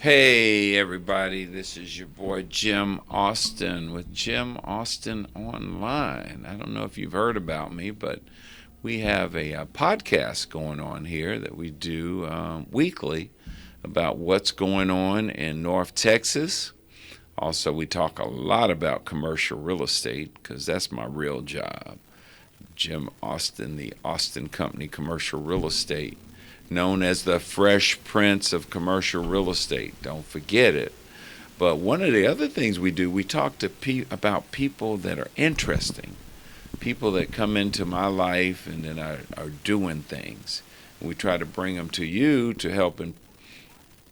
Hey everybody, this is your boy Jim Austin with Jim Austin Online. I don't know if you've heard about me, but we have a podcast going on here that we do weekly about what's going on in North Texas. Also, we talk a lot about commercial real estate because that's my real job. Jim Austin, the Austin Company Commercial Real Estate, known as the Fresh Prince of Commercial Real Estate. Don't forget it. But one of the other things we do, we talk to about people that are interesting, people that come into my life and then are doing things. And we try to bring them to you to help and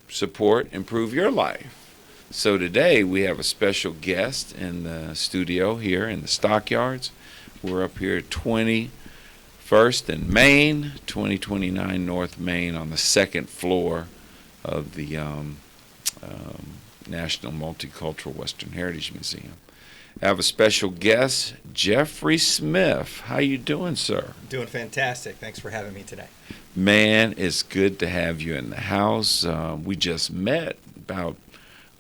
support, improve your life. So today we have a special guest in the studio here in the Stockyards. We're up here at 21st and Main, 2029 North Main, on the second floor of the National Multicultural Western Heritage Museum. I have a special guest, Jeffery Smith. How you doing, sir? Doing fantastic. Thanks for having me today. Man, it's good to have you in the house. We just met about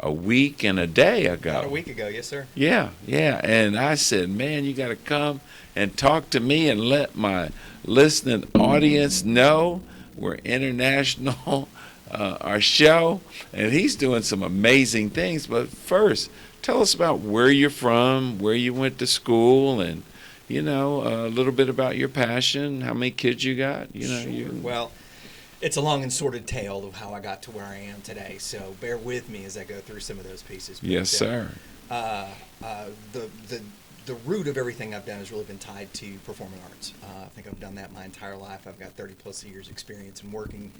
a week and a day ago. About a week ago, yes, sir. Yeah. And I said, man, you got to come and talk to me and let my listening audience know we're international, our show. And he's doing some amazing things. But first, tell us about where you're from, where you went to school, and, a little bit about your passion, how many kids you got. Sure. Well, it's a long and sordid tale of how I got to where I am today, so bear with me as I go through some of those pieces. Yes, sir. The root of everything I've done has really been tied to performing arts. I think I've done that my entire life. I've got 30 plus years experience in working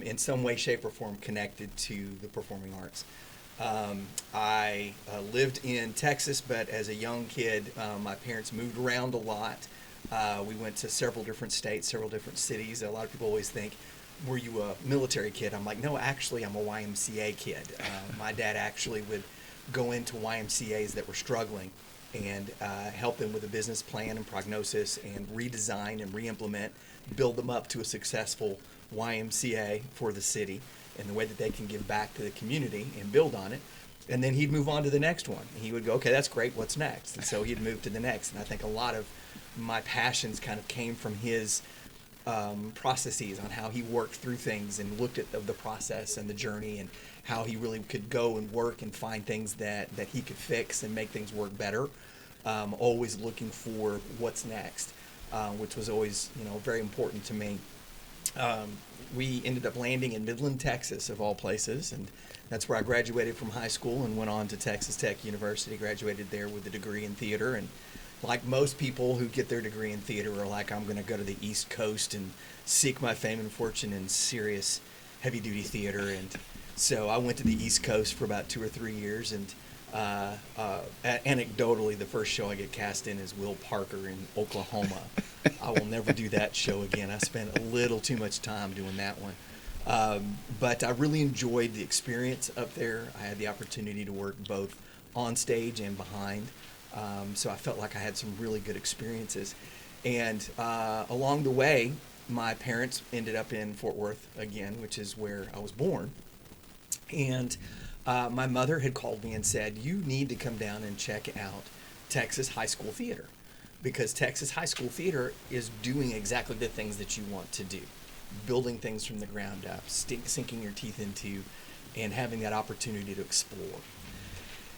in some way, shape, or form connected to the performing arts. I lived in Texas, but as a young kid, my parents moved around a lot. We went to several different states, several different cities. A lot of people always think, were you a military kid? I'm like, no, actually, I'm a YMCA kid. My dad actually would go into YMCAs that were struggling and help them with a business plan and prognosis and redesign and re-implement, build them up to a successful YMCA for the city and the way that they can give back to the community and build on it. And then he'd move on to the next one. He would go, okay, that's great, what's next? And so he'd move to the next. And I think a lot of my passions kind of came from his processes on how he worked through things and looked at the process and the journey and how he really could go and work and find things that he could fix and make things work better. Always looking for what's next, which was always very important to me. We ended up landing in Midland, Texas, of all places, and that's where I graduated from high school and went on to Texas Tech University, graduated there with a degree in theater. And like most people who get their degree in theater are like, I'm going to go to the East Coast and seek my fame and fortune in serious heavy-duty theater. And so I went to the East Coast for about 2 or 3 years, and anecdotally, the first show I get cast in is Will Parker in Oklahoma. I will never do that show again. I spent a little too much time doing that one. But I really enjoyed the experience up there. I had the opportunity to work both on stage and behind. So I felt like I had some really good experiences. And along the way, my parents ended up in Fort Worth again, which is where I was born. And my mother had called me and said, you need to come down and check out Texas High School Theater, because Texas High School Theater is doing exactly the things that you want to do, building things from the ground up, sinking your teeth into, and having that opportunity to explore.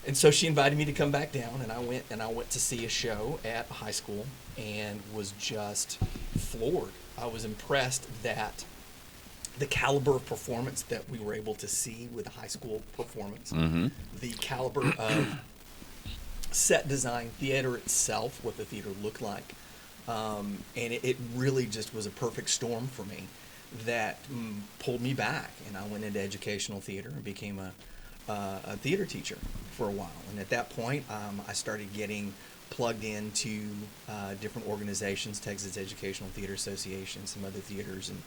And so she invited me to come back down, and I went to see a show at a high school and was just floored. I was impressed that the caliber of performance that we were able to see with a high school performance, the caliber of set design, theater itself, what the theater looked like, and it really just was a perfect storm for me that pulled me back, and I went into educational theater and became a theater teacher for a while. And at that point, I started getting plugged into different organizations, Texas Educational Theater Association, some other theaters, and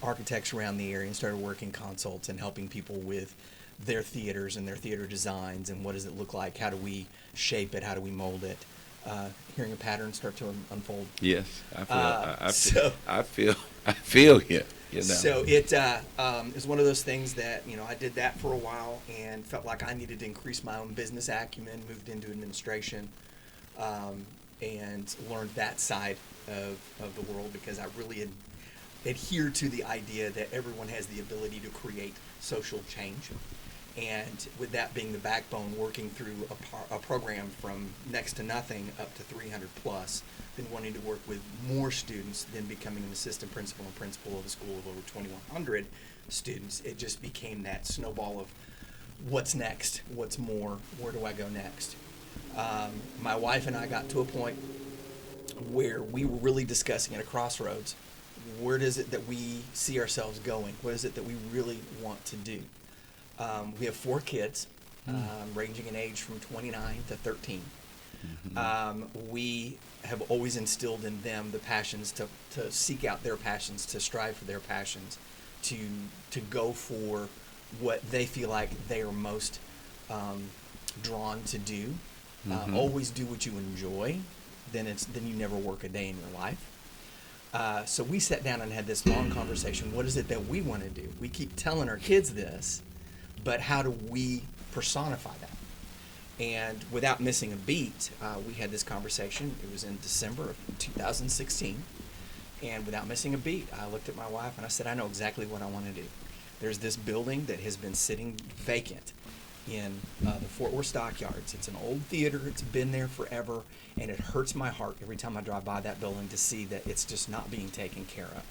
architects around the area, and started working consults and helping people with their theaters and their theater designs and what does it look like, how do we shape it, how do we mold it, hearing a pattern start to unfold. Yes, I feel you. You know. So it is one of those things that, I did that for a while and felt like I needed to increase my own business acumen, moved into administration, and learned that side of the world because I really adhere to the idea that everyone has the ability to create social change. And with that being the backbone, working through a program from next to nothing up to 300 plus, then wanting to work with more students, then becoming an assistant principal and principal of a school of over 2,100 students, it just became that snowball of what's next, what's more, where do I go next? My wife and I got to a point where we were really discussing at a crossroads, where is it that we see ourselves going? What is it that we really want to do? We have 4 kids, ranging in age from 29 to 13. We have always instilled in them the passions to seek out their passions, to strive for their passions, to go for what they feel like they are most drawn to do. Always do what you enjoy. Then you never work a day in your life. So we sat down and had this long conversation. What is it that we want to do? We keep telling our kids this, but how do we personify that? And without missing a beat, we had this conversation. It was in December of 2016. And without missing a beat, I looked at my wife and I said, I know exactly what I want to do. There's this building that has been sitting vacant in the Fort Worth Stockyards. It's an old theater. It's been there forever. And it hurts my heart every time I drive by that building to see that it's just not being taken care of.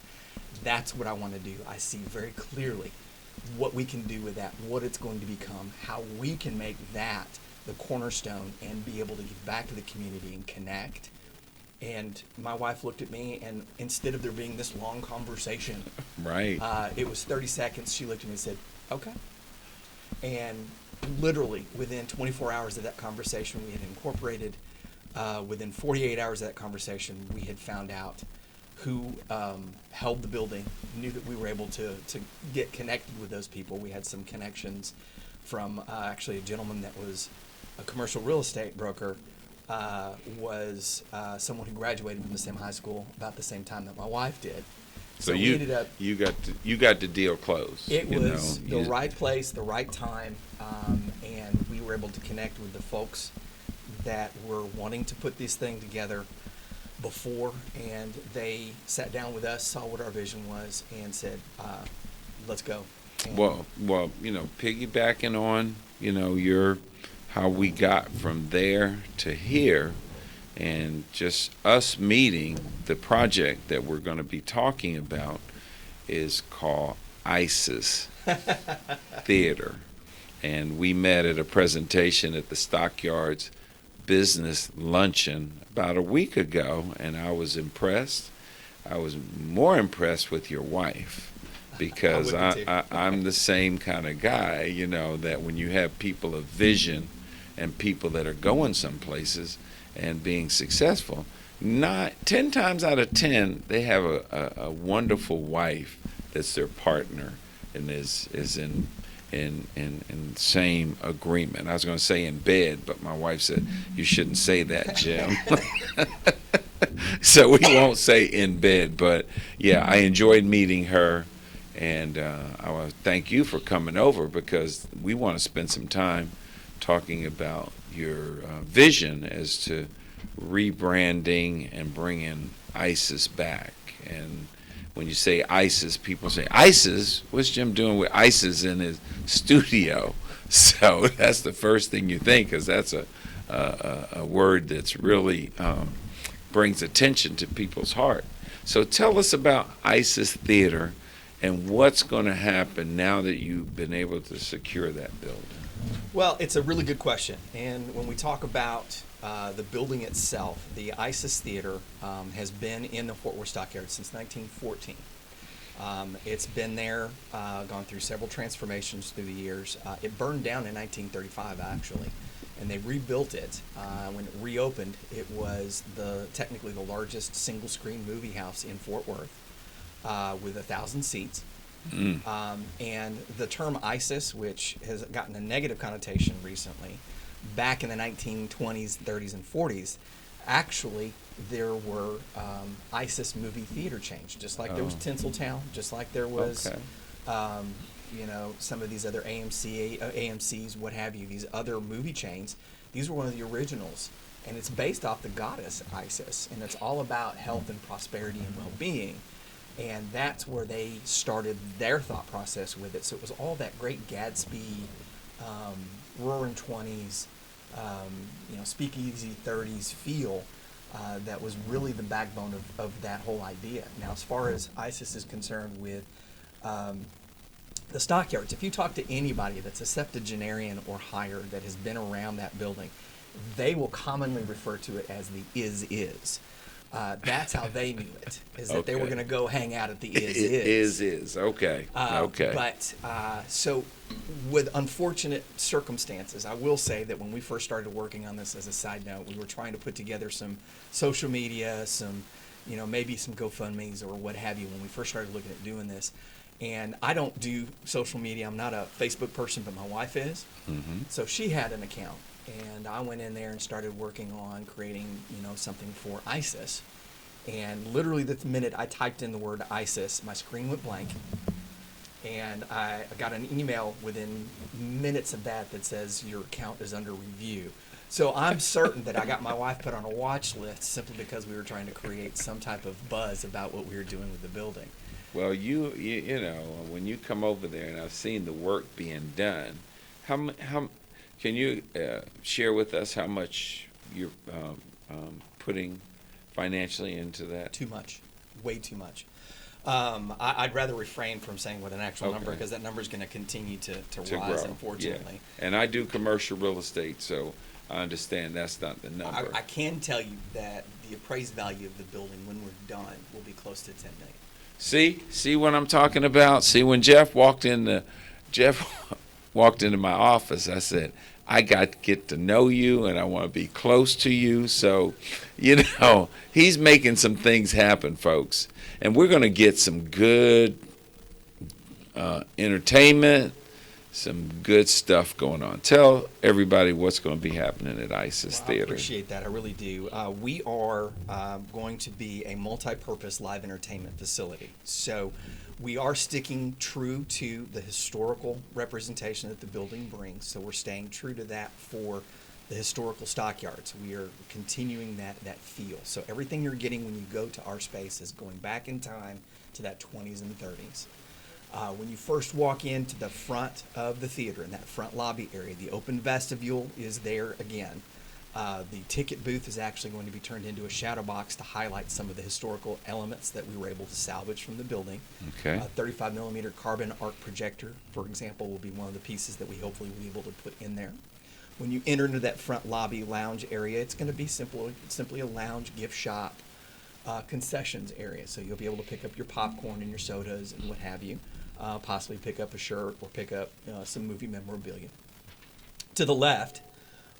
That's what I want to do. I see very clearly what we can do with that, what it's going to become, how we can make that the cornerstone and be able to give back to the community and connect. And my wife looked at me, and instead of there being this long conversation, right, it was 30 seconds. She looked at me and said, okay. And literally within 24 hours of that conversation, we had incorporated. Within 48 hours of that conversation, we had found out who held the building, knew that we were able to get connected with those people. We had some connections from actually a gentleman that was a commercial real estate broker, was someone who graduated from the same high school about the same time that my wife did. So we ended up, you got the deal closed. It was the right place, the right time, and we were able to connect with the folks that were wanting to put this thing together before, and they sat down with us, saw what our vision was, and said, let's go. And well, piggybacking on, your how we got from there to here, and just us meeting, the project that we're going to be talking about is called ISIS Theater. And we met at a presentation at the Stockyards Business Luncheon about a week ago, and I was impressed. I was more impressed with your wife, because I'm the same kind of guy, that when you have people of vision and people that are going some places and being successful, 10 times out of 10, they have a wonderful wife that's their partner and is in same agreement. I was going to say in bed, but my wife said, you shouldn't say that, Jim. So we won't say in bed, but yeah, I enjoyed meeting her, and I want to thank you for coming over, because we want to spend some time talking about your vision as to rebranding and bringing ISIS back. And when you say ISIS, people say, ISIS? What's Jim doing with ISIS in his studio? So that's the first thing you think, because that's a word that's really brings attention to people's heart. So tell us about ISIS Theater and what's going to happen now that you've been able to secure that building. Well, it's a really good question. And when we talk about the building itself, the ISIS Theater has been in the Fort Worth Stockyards since 1914. It's been there, gone through several transformations through the years. It burned down in 1935, actually, and they rebuilt it. When it reopened, it was technically the largest single-screen movie house in Fort Worth, with 1,000 seats. And the term ISIS, which has gotten a negative connotation recently, back in the 1920s, 30s, and 40s, actually there were ISIS movie theater chains, just like there was Tinseltown, just like there was, some of these other AMCs, what have you, these other movie chains. These were one of the originals, and it's based off the goddess Isis, and it's all about health and prosperity and well-being. And that's where they started their thought process with it. So it was all that great Gadsby, Roaring '20s, speakeasy '30s feel that was really the backbone of that whole idea. Now, as far as ISIS is concerned with the stockyards, if you talk to anybody that's a septuagenarian or higher that has been around that building, they will commonly refer to it as the is. That's how they knew it, is that they were going to go hang out at the is. Okay. But so with unfortunate circumstances, I will say that when we first started working on this, as a side note, we were trying to put together some social media, some, maybe some GoFundMes or what have you when we first started looking at doing this. And I don't do social media. I'm not a Facebook person, but my wife is. Mm-hmm. So she had an account. And I went in there and started working on creating, something for ISIS. And literally the minute I typed in the word ISIS, my screen went blank. And I got an email within minutes of that says your account is under review. So I'm certain that I got my wife put on a watch list simply because we were trying to create some type of buzz about what we were doing with the building. Well, you when you come over there, and I've seen the work being done, how can you share with us how much you're putting financially into that? Too much, way too much. I'd rather refrain from saying what an actual number, because that number is going to continue to rise, grow, unfortunately. Yeah. And I do commercial real estate, so I understand that's not the number. I can tell you that the appraised value of the building when we're done will be close to $10 million. See what I'm talking about? See, when Jeff walked into my office, I said, I got to get to know you and I want to be close to you. So, he's making some things happen, folks. And we're going to get some good entertainment, some good stuff going on. Tell everybody what's going to be happening at ISIS Theater. I appreciate that. I really do. We are going to be a multi-purpose live entertainment facility. So we are sticking true to the historical representation that the building brings. So we're staying true to that for the historical stockyards. We are continuing that feel. So everything you're getting when you go to our space is going back in time to that 20s and 30s. When you first walk into the front of the theater, in that front lobby area, the open vestibule is there again. The ticket booth is actually going to be turned into a shadow box to highlight some of the historical elements that we were able to salvage from the building. Okay. A 35 millimeter carbon arc projector, for example, will be one of the pieces that we hopefully will be able to put in there. When you enter into that front lobby lounge area, it's going to be simply a lounge, gift shop, concessions area. So you'll be able to pick up your popcorn and your sodas and what have you. Possibly pick up a shirt or pick up some movie memorabilia. To the left,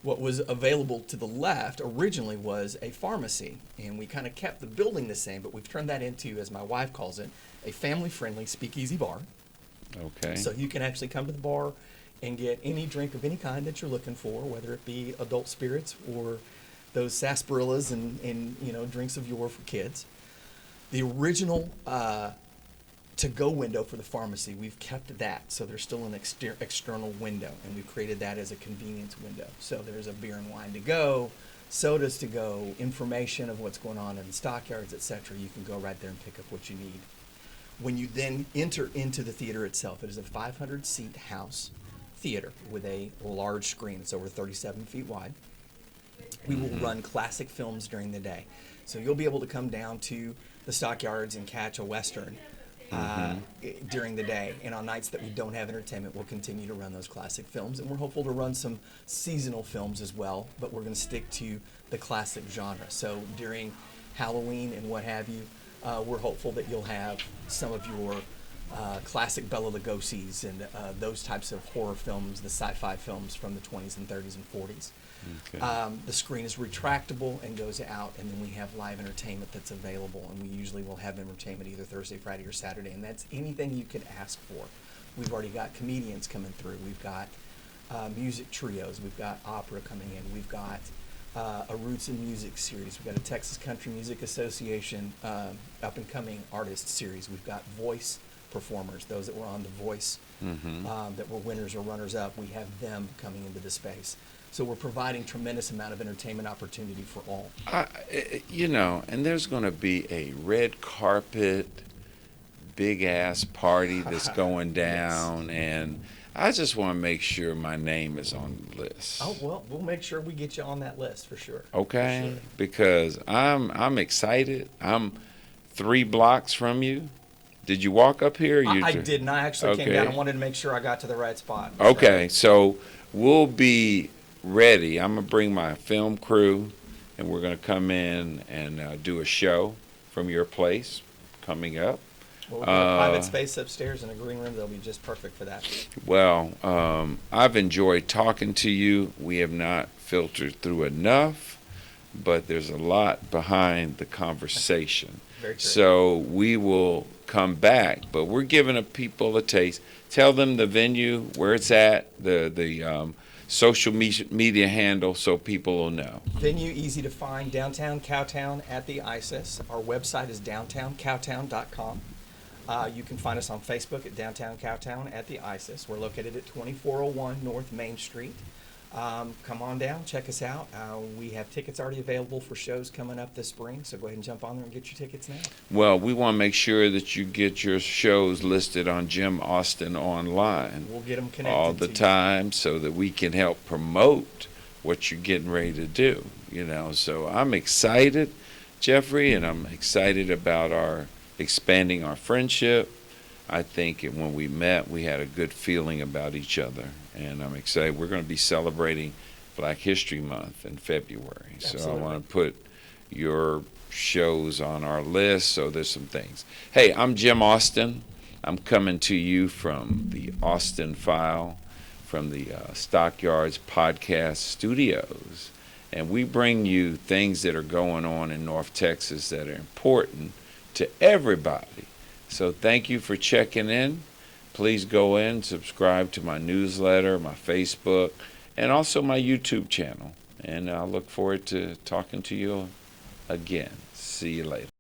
what was available to the left originally was a pharmacy, and we kind of kept the building the same, but we've turned that into, as my wife calls it, a family-friendly speakeasy bar. Okay. So you can actually come to the bar and get any drink of any kind that you're looking for, whether it be adult spirits or those sarsaparillas and drinks of yore for kids. The original to-go window for the pharmacy, we've kept that, so there's still an external window, and we've created that as a convenience window. So there's a beer and wine to go, sodas to go, information of what's going on in the stockyards, etc. You can go right there and pick up what you need. When you then enter into the theater itself, it is a 500-seat house theater with a large screen. It's over 37 feet wide. We will run classic films during the day. So you'll be able to come down to the stockyards and catch a Western during the day. And on nights that we don't have entertainment, we'll continue to run those classic films. And we're hopeful to run some seasonal films as well, but we're going to stick to the classic genre. So during Halloween and what have you, we're hopeful that you'll have some of your classic Bela Lugosi's and those types of horror films, the sci-fi films from the 20s and 30s and 40s. Okay. The screen is retractable and goes out, and then we have live entertainment that's available, and we usually will have entertainment either Thursday, Friday, or Saturday, and that's anything you could ask for. We've already got comedians coming through. We've got music trios. We've got opera coming in. We've got a Roots in Music series. We've got a Texas Country Music Association up and coming artist series. We've got voice performers, those that were on The Voice, that were winners or runners up. We have them coming into the space. So we're providing tremendous amount of entertainment opportunity for all. And there's going to be a red carpet, big ass party that's going down, and I just want to make sure my name is on the list. Oh, well, we'll make sure we get you on that list for sure. Okay, For sure. because I'm excited. I'm 3 blocks from you. Did you walk up here? I didn't. I actually came Okay. down. I wanted to make sure I got to the right spot. Okay, so we'll be ready. I'm going to bring my film crew, and we're going to come in and do a show from your place coming up. Well, we've got a private space upstairs and a green room. They'll be just perfect for that. Well, I've enjoyed talking to you. We have not filtered through enough, but there's a lot behind the conversation. Very true. So we will come back, but we're giving people a taste. Tell them the venue, where it's at, the social media handle, so people will know. Venue easy to find, downtown Cowtown at the ISIS. Our website is downtowncowtown.com. You can find us on Facebook at Downtown Cowtown at the ISIS. We're located at 2401 North Main Street. Come on down, check us out. We have tickets already available for shows coming up this spring, so go ahead and jump on there and get your tickets now. Well, we want to make sure that you get your shows listed on Jim Austin Online. We'll get them connected all the to you. time so that we can help promote what you're getting ready to do. So I'm excited, Jeffrey, and I'm excited about our expanding our friendship. I think when we met, we had a good feeling about each other, and I'm excited. We're going to be celebrating Black History Month in February. Absolutely. So I want to put your shows on our list, so there's some things. Hey, I'm Jim Austin. I'm coming to you from the Austin File, from the Stockyards Podcast Studios, and we bring you things that are going on in North Texas that are important to everybody. So thank you for checking in. Please go in, subscribe to my newsletter, my Facebook, and also my YouTube channel. And I look forward to talking to you again. See you later.